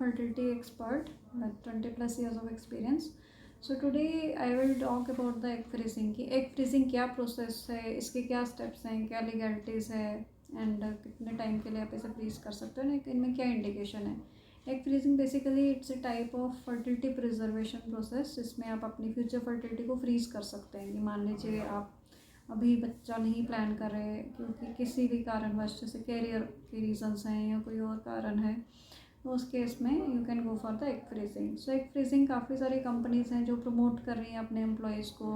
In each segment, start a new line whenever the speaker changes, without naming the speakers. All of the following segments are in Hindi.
fertility expert with 20 plus years of experience. So today I will talk about the egg freezing की egg freezing क्या process है, इसके क्या steps हैं, क्या legalities है and कितने time के लिए आप इसे freeze कर सकते हो, इनमें क्या indication है. Egg freezing basically it's a type of fertility preservation process जिसमें आप अपनी future fertility को freeze कर सकते हैं. कि मान लीजिए आप अभी बच्चा नहीं प्लान कर रहे क्योंकि किसी भी कारणवश जैसे कैरियर के रीजंस हैं या कोई और कारण है, तो उस केस में you can go for the egg freezing. So egg freezing काफ़ी सारी कंपनीज़ हैं जो प्रमोट कर रही हैं अपने एम्प्लॉयज़ को,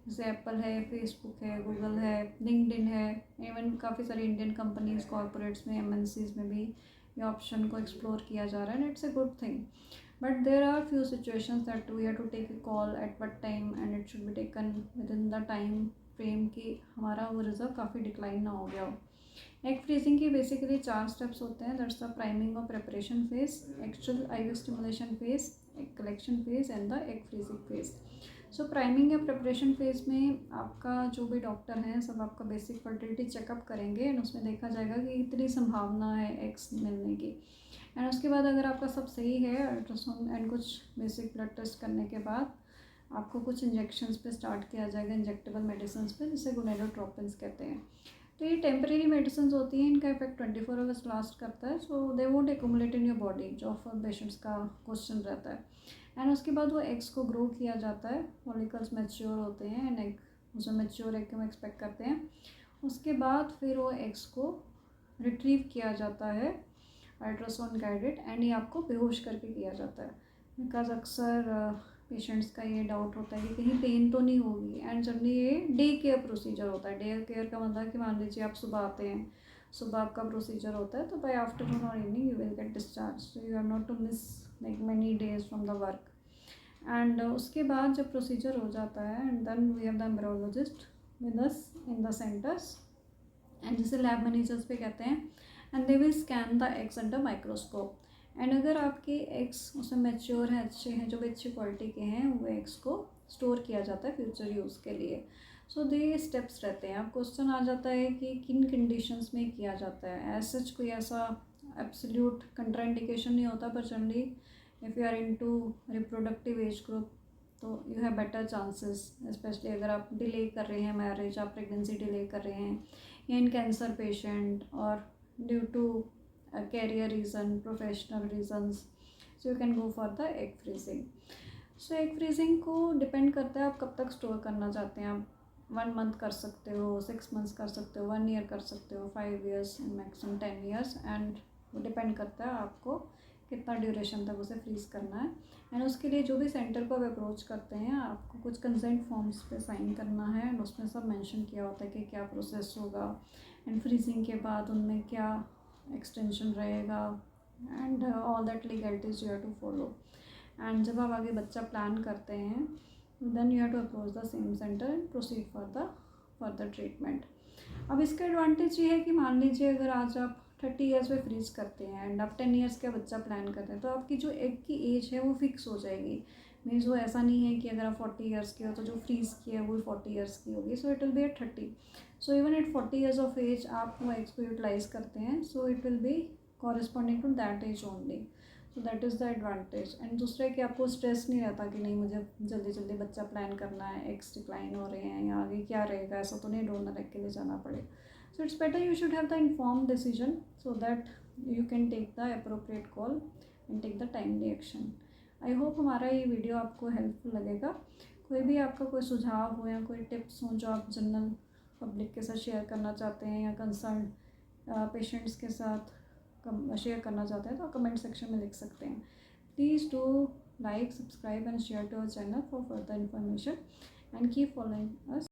जैसे एप्पल है, फेसबुक है, गूगल है, लिंक्डइन है, इवन काफ़ी सारी इंडियन कंपनीज़ कॉर्पोरेट्स में, एमएनसीज में भी ये ऑप्शन को एक्सप्लोर किया जा रहा है and it's a good thing. But there are few situations that we have to take a call at what time and it should be taken within the time frame कि हमारा वो रिजर्व काफ़ी डिक्लाइन ना हो गया हो. एग फ्रीजिंग के बेसिकली 4 स्टेप्स होते हैं. दैट्स द प्राइमिंग और preparation phase, actual IV stimulation phase, egg collection phase and the egg freezing phase. So priming या प्रिपरेशन फेज में आपका जो भी डॉक्टर हैं सब आपका बेसिक फर्टिलिटी चेकअप करेंगे एंड उसमें देखा जाएगा कि इतनी संभावना है एग्स मिलने की. एंड उसके बाद अगर आपका सब सही है, अल्ट्रासाउंड एंड कुछ बेसिक ब्लड टेस्ट करने के बाद आपको कुछ इंजेक्शंस पे स्टार्ट किया जाएगा, इंजेक्टेबल मेडिसिन पे, जिसे गोनेडोट्रोपिन्स कहते हैं. तो ये टेम्परेरी मेडिसिन होती हैं, इनका इफेक्ट 24 आवर्स लास्ट करता है. So they won't accumulate in your body, जो ऑफ पेशेंट्स का क्वेश्चन रहता है. एंड उसके बाद वो एग्स को ग्रो किया जाता है, फॉलिकल्स मैच्योर होते हैं एंड एग उसे मैच्योर एग को हम एक्सपेक्ट करते हैं. उसके बाद फिर वो एग्स को रिट्रीव किया जाता है अल्ट्रासाउंड गाइडेड एंड ये आपको बेहोश करके किया जाता है. बिकॉज अक्सर पेशेंट्स का ये डाउट होता है कि कहीं पेन तो नहीं होगी. एंड जनरली ये डे केयर प्रोसीजर होता है. डे केयर का मतलब कि मान लीजिए आप सुबह आते हैं, सुबह आपका प्रोसीजर होता है, तो बाय आफ्टरनून और evening you will get discharge. So you have not to miss like many days from the work. And उसके बाद जब प्रोसीजर हो जाता है and then we have the embryologist with us in the centres and जिसे लैब मैनेजर्स पे कहते हैं. And they will scan the eggs under microscope. And अगर आपके एग्स उसमें मैच्योर हैं, अच्छे हैं, जो भी अच्छी क्वालिटी के हैं, वो एग्स को स्टोर किया जाता है फ्यूचर यूज़ के लिए. सो दे स्टेप्स रहते हैं. अब क्वेश्चन आ जाता है कि किन कंडीशंस में किया जाता है. एज सच कोई ऐसा एब्सोल्यूट कंट्राइंडिकेशन नहीं होता, पर generally if you are into reproductive age group तो you have better chances, specially अगर आप डिले कर रहे हैं मैरिज, आप प्रेगनेंसी डिले कर रहे हैं, या इन कैंसर पेशेंट और due to career reason, professional reasons. So you can go for the egg freezing. So egg freezing को डिपेंड करता है आप कब तक स्टोर करना चाहते हैं. आप 1 मंथ कर सकते हो, 6 मंथ्स कर सकते हो, 1 ईयर कर सकते हो, 5 years and maximum 10 years. And वो डिपेंड करता है आपको कितना ड्यूरेशन तक उसे फ्रीज़ करना है. एंड उसके लिए जो भी सेंटर को आप अप्रोच करते हैं, आपको कुछ कंसेंट फॉर्म्स पे साइन करना है एंड उसमें सब मेंशन किया होता है कि क्या प्रोसेस होगा एंड फ्रीजिंग के बाद उनमें क्या एक्सटेंशन रहेगा and all that legalities you have to follow. And जब आप आगे बच्चा प्लान करते हैं then you have to approach the same centre and proceed for the further treatment. अब इसका एडवांटेज ये है कि मान लीजिए अगर आज आप 30 ईयर्स में फ्रीज करते हैं एंड आप 10 ईयर्स का बच्चा प्लान करते हैं, तो आपकी जो एग की एज है वो फिक्स हो जाएगी. मीन्स वो ऐसा नहीं है कि अगर आप 40 ईयर्स के हो तो जो फ्रीज की है वो 40 ईयर्स की होगी. So it will be at 30. So even at 40 years of age आप वो एग्स को यूटिलाइज करते हैं, so it will be corresponding to that age only. So that is the advantage. And दूसरा कि आपको स्ट्रेस नहीं रहता कि नहीं मुझे जल्दी जल्दी बच्चा प्लान करना है, एग्स डिक्लाइन हो रहे हैं या आगे क्या रहेगा, ऐसा तो नहीं डोनर एग के लिए जाना पड़े. So it's better you should have the informed decision so that you can take the appropriate call and take the timely action. I hope हमारा ये वीडियो आपको हेल्पफुल लगेगा. कोई भी आपका कोई सुझाव हो या कोई टिप्स हो जो आप जनरल पब्लिक के साथ शेयर करना चाहते हैं या कंसर्न पेशेंट्स के साथ शेयर करना चाहते हैं, तो कमेंट सेक्शन में लिख सकते हैं. Please do like, subscribe and share to our channel for further information and keep following us.